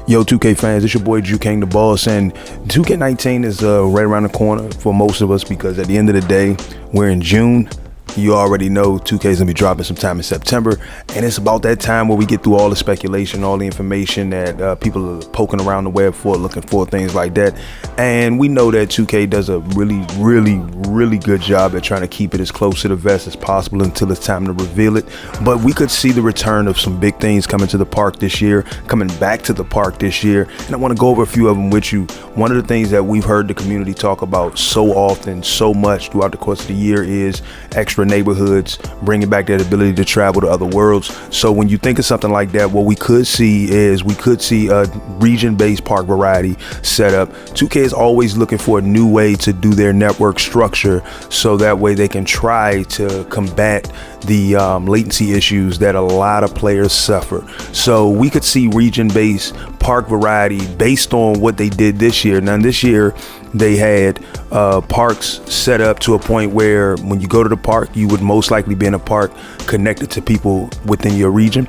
Yo, 2K fans, it's your boy JuKIng the Boss, and 2K19 is right around the corner for most of us because at the end of the day, we're in June. You already know 2K is going to be dropping sometime in September, and it's about that time where we get through all the speculation, all the information that people are poking around the web for, looking for, things like that. And we know that 2K does a really good job at trying to keep it as close to the vest as possible until it's time to reveal it. But we could see the return of some big things coming to the park this year, coming back to the park this year, and I want to go over a few of them with you. One of the things that we've heard the community talk about so often, so much throughout the course of the year is extra neighborhoods, bringing back that ability to travel to other worlds. So when you think of something like that, what we could see is a region-based park variety setup. 2K is always looking for a new way to do their network structure, so that way they can try to combat the latency issues that a lot of players suffer. So we could see region-based park variety based on what they did this year. Now this year they had parks set up to a point where when you go to the park, you would most likely be in a park connected to people within your region,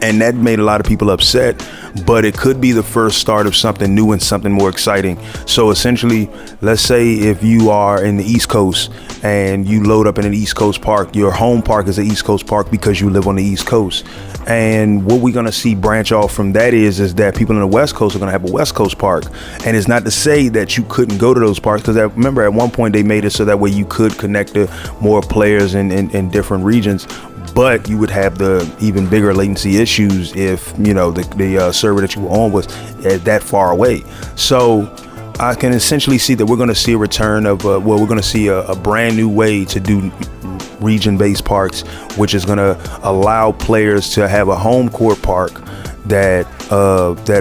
and that made a lot of people upset. But it could be the first start of something new and something more exciting. So essentially, let's say if you are in the East Coast and you load up in an East Coast park, your home park is an East Coast park because you live on the East Coast. And what we're going to see branch off from that is that people in the West Coast are going to have a West Coast park. And it's not to say that you couldn't go to those parks, because I remember at one point they made it so that way you could connect to more players in different regions. But you would have the even bigger latency issues if, you know, the server that you were on was that far away. So I can essentially see that we're going to see a return of, we're going to see a brand new way to do region-based parks, which is going to allow players to have a home court park that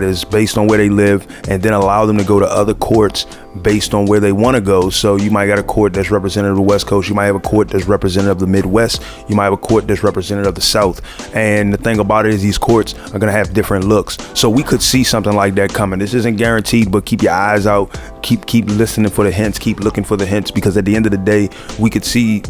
is based on where they live, and then allow them to go to other courts based on where they want to go. So you might got a court that's representative of the West Coast, you might have a court that's representative of the Midwest, you might have a court that's representative of the South. And the thing about it is these courts are going to have different looks. So we could see something like that coming. This isn't guaranteed, but keep your eyes out, keep listening for the hints, keep looking for the hints, because at the end of the day, we could see,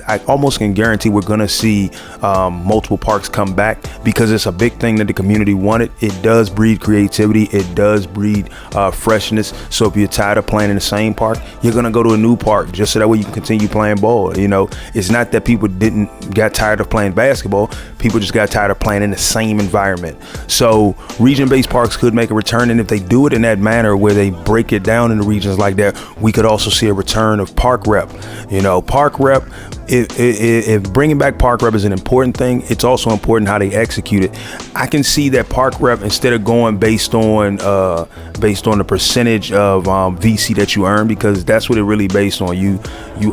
I almost can guarantee we're going to see multiple parks come back, because it's a big thing that the community wanted. It does breed creativity, it does breed freshness. So if you're tired of playing in the same park, you're gonna go to a new park just so that way you can continue playing ball. You know, it's not that people got tired of playing basketball, people just got tired of playing in the same environment. So region-based parks could make a return, and if they do it in that manner where they break it down into regions like that, we could also see a return of park rep. You know, park rep, if bringing back park rep is an important thing, it's also important how they execute it. I can see that park rep, instead of going based on the percentage of VC that you earn, because that's what it really based on. You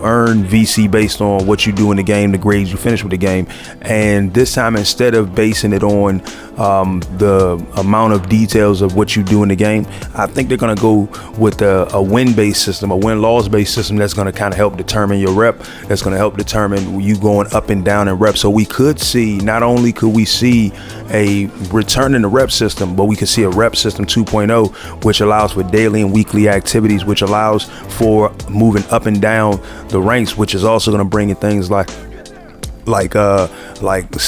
earn VC based on what you do in the game, the grades you finish with the game. And this time, instead of basing it on the amount of details of what you do in the game, I think they're going to go with a win-based system, a win-loss based system that's going to kind of help determine your rep, that's going to help determine you going up and down in rep. So we could see, not only could we see a return in the rep system, but we could see a rep system 2.0, which allows for daily and weekly activities, which allows for moving up and down the ranks, which is also going to bring in things like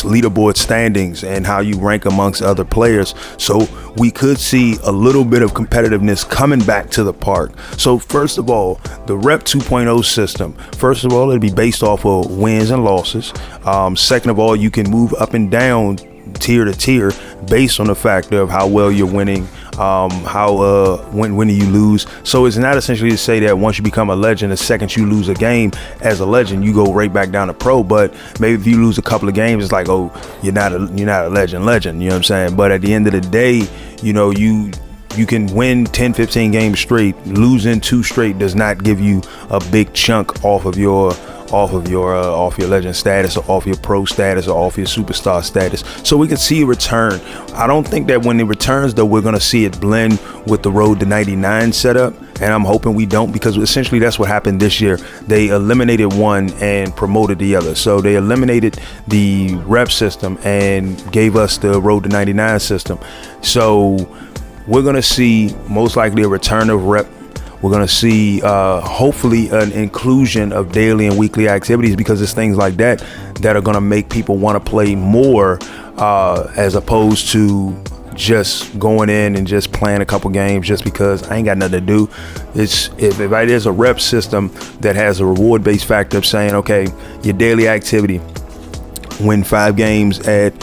leaderboard standings and how you rank amongst other players. So we could see a little bit of competitiveness coming back to the park. So first of all, the Rep 2.0 system, first of all, it'll be based off of wins and losses. Second of all, you can move up and down tier to tier based on the fact of how well you're winning, when do you lose. So it's not essentially to say that once you become a legend, the second you lose a game as a legend, you go right back down to pro. But maybe if you lose a couple of games, it's like, oh, you're not a legend, you know what I'm saying? But at the end of the day, you know, you can win 10, 15 games straight. Losing 2 straight does not give you a big chunk off your legend status, or off your pro status, or off your superstar status. So we can see a return. I don't think that when it returns, though, we're going to see it blend with the Road to 99 setup, and I'm hoping we don't, because essentially that's what happened this year. They eliminated one and promoted the other. So they eliminated the rep system and gave us the Road to 99 system. So we're going to see most likely a return of rep. We're going to see hopefully an inclusion of daily and weekly activities, because it's things like that that are going to make people want to play more, as opposed to just going in and just playing a couple games just because I ain't got nothing to do. It's if there's a rep system that has a reward-based factor of saying, okay, your daily activity, win 5 games at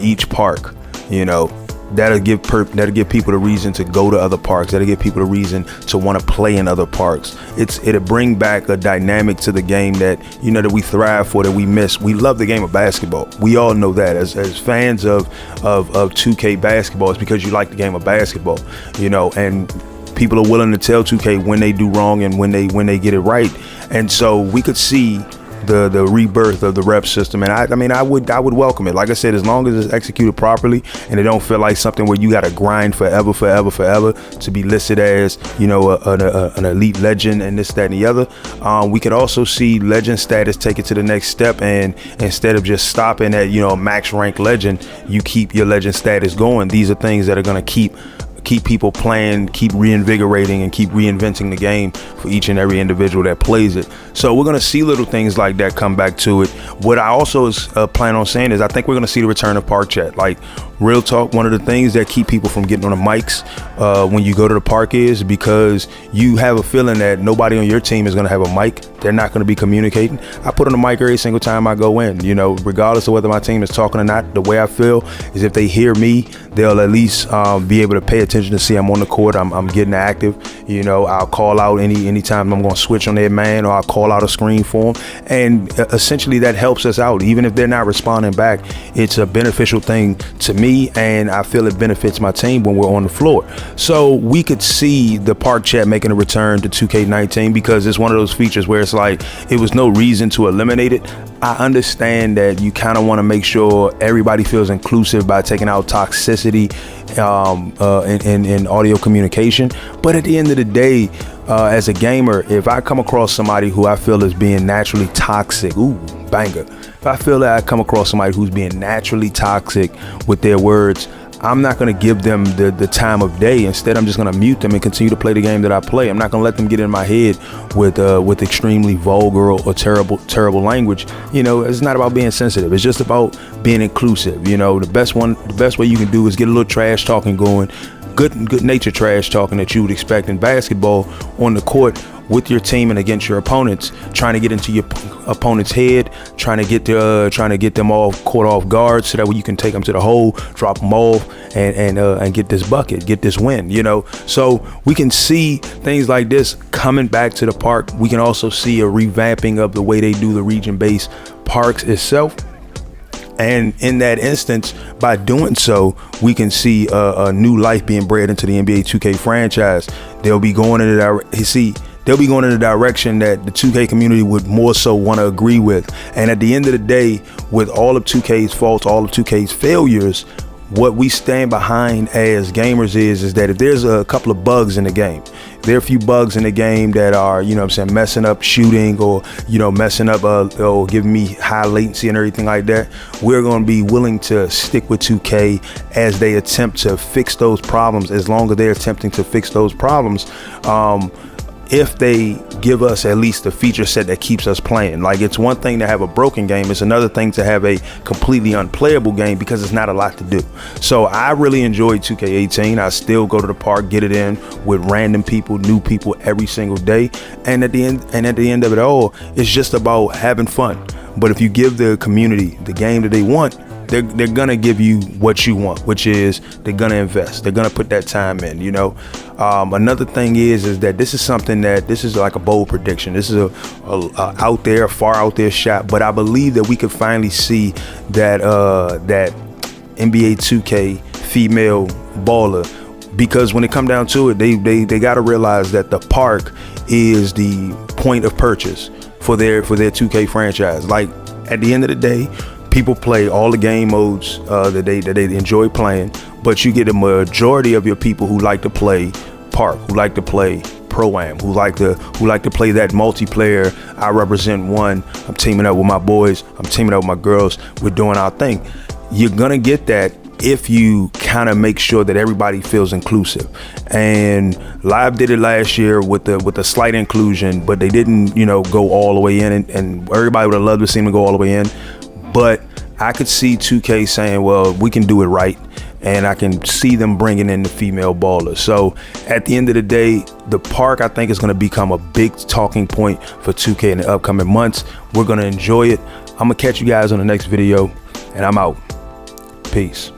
each park, you know, that'll give people the reason to go to other parks. That'll give people the reason to want to play in other parks. It'll bring back a dynamic to the game that, you know, that we thrive for, that we miss. We love the game of basketball. We all know that as fans of 2K basketball. It's because you like the game of basketball, you know, and people are willing to tell 2K when they do wrong and when they get it right. And so we could see the rebirth of the rep system, and I would welcome it. Like I said, as long as it's executed properly and it don't feel like something where you got to grind forever to be listed as, you know, an elite legend and this, that, and the other. We could also see legend status take it to the next step, and instead of just stopping at, you know, a max rank legend, you keep your legend status going. These are things that are going to keep people playing, keep reinvigorating, and keep reinventing the game for each and every individual that plays it. So we're going to see little things like that come back to it. What I also plan on saying is I think we're going to see the return of park chat. Like, real talk, one of the things that keep people from getting on the mics when you go to the park is because you have a feeling that nobody on your team is going to have a mic. They're not going to be communicating. I put on the mic every single time I go in, you know, regardless of whether my team is talking or not. The way I feel is if they hear me, they'll at least be able to pay attention to see I'm on the court. I'm getting active. You know, I'll call out anytime I'm going to switch on their man, or I'll call out a screen for them. And essentially that helps us out. Even if they're not responding back, it's a beneficial thing to me, and I feel it benefits my team when we're on the floor. So we could see the park chat making a return to 2K19 because it's one of those features where it's like it was no reason to eliminate it. I understand that you kind of want to make sure everybody feels inclusive by taking out toxicity in audio communication. But at the end of the day, as a gamer, if I come across somebody who I feel is being naturally toxic, ooh, banger. If I feel that I come across somebody who's being naturally toxic with their words, I'm not going to give them the time of day. Instead, I'm just going to mute them and continue to play the game that I play. I'm not going to let them get in my head with extremely vulgar or terrible language. You know, it's not about being sensitive. It's just about being inclusive. You know, the best way you can do is get a little trash talking going, good nature trash talking that you would expect in basketball on the court with your team and against your opponents, trying to get into your opponent's head, trying to get them all caught off guard, so that way you can take them to the hole, drop them off, and get this bucket, get this win. You know, so we can see things like this coming back to the park. We can also see a revamping of the way they do the region-based parks itself. And in that instance, by doing so, we can see a new life being bred into the NBA 2K franchise. They'll be going in the direction that the 2K community would more so want to agree with. And at the end of the day, with all of 2K's faults, all of 2K's failures, what we stand behind as gamers is that if there's a couple of bugs in the game, there are a few bugs in the game that are, you know what I'm saying, messing up shooting, or, you know, messing up or giving me high latency and everything like that, we're going to be willing to stick with 2K as they attempt to fix those problems. As long as they're attempting to fix those problems, if they give us at least a feature set that keeps us playing. Like, it's one thing to have a broken game, it's another thing to have a completely unplayable game because it's not a lot to do. So I really enjoyed 2K18. I still go to the park, get it in with random people, new people every single day. And at the end of it all, it's just about having fun. But if you give the community the game that they want, they're gonna give you what you want, which is they're gonna invest. They're gonna put that time in, you know. Another thing is that this is like a bold prediction. This is a far out there shot, but I believe that we could finally see that NBA 2K female baller, because when it come down to it, they got to realize that the park is the point of purchase for their 2K franchise. Like, at the end of the day, people play all the game modes that they enjoy playing, but you get a majority of your people who like to play park, who like to play pro-am, who like to play that multiplayer. I represent one. I'm teaming up with my boys. I'm teaming up with my girls. We're doing our thing. You're gonna get that if you kind of make sure that everybody feels inclusive. And Live did it last year with the slight inclusion, but they didn't, you know, go all the way in, and everybody would have loved to see them go all the way in. But I could see 2K saying, well, we can do it right, and I can see them bringing in the female ballers. So at the end of the day, the park, I think, is going to become a big talking point for 2K in the upcoming months. We're going to enjoy it. I'm going to catch you guys on the next video, and I'm out. Peace.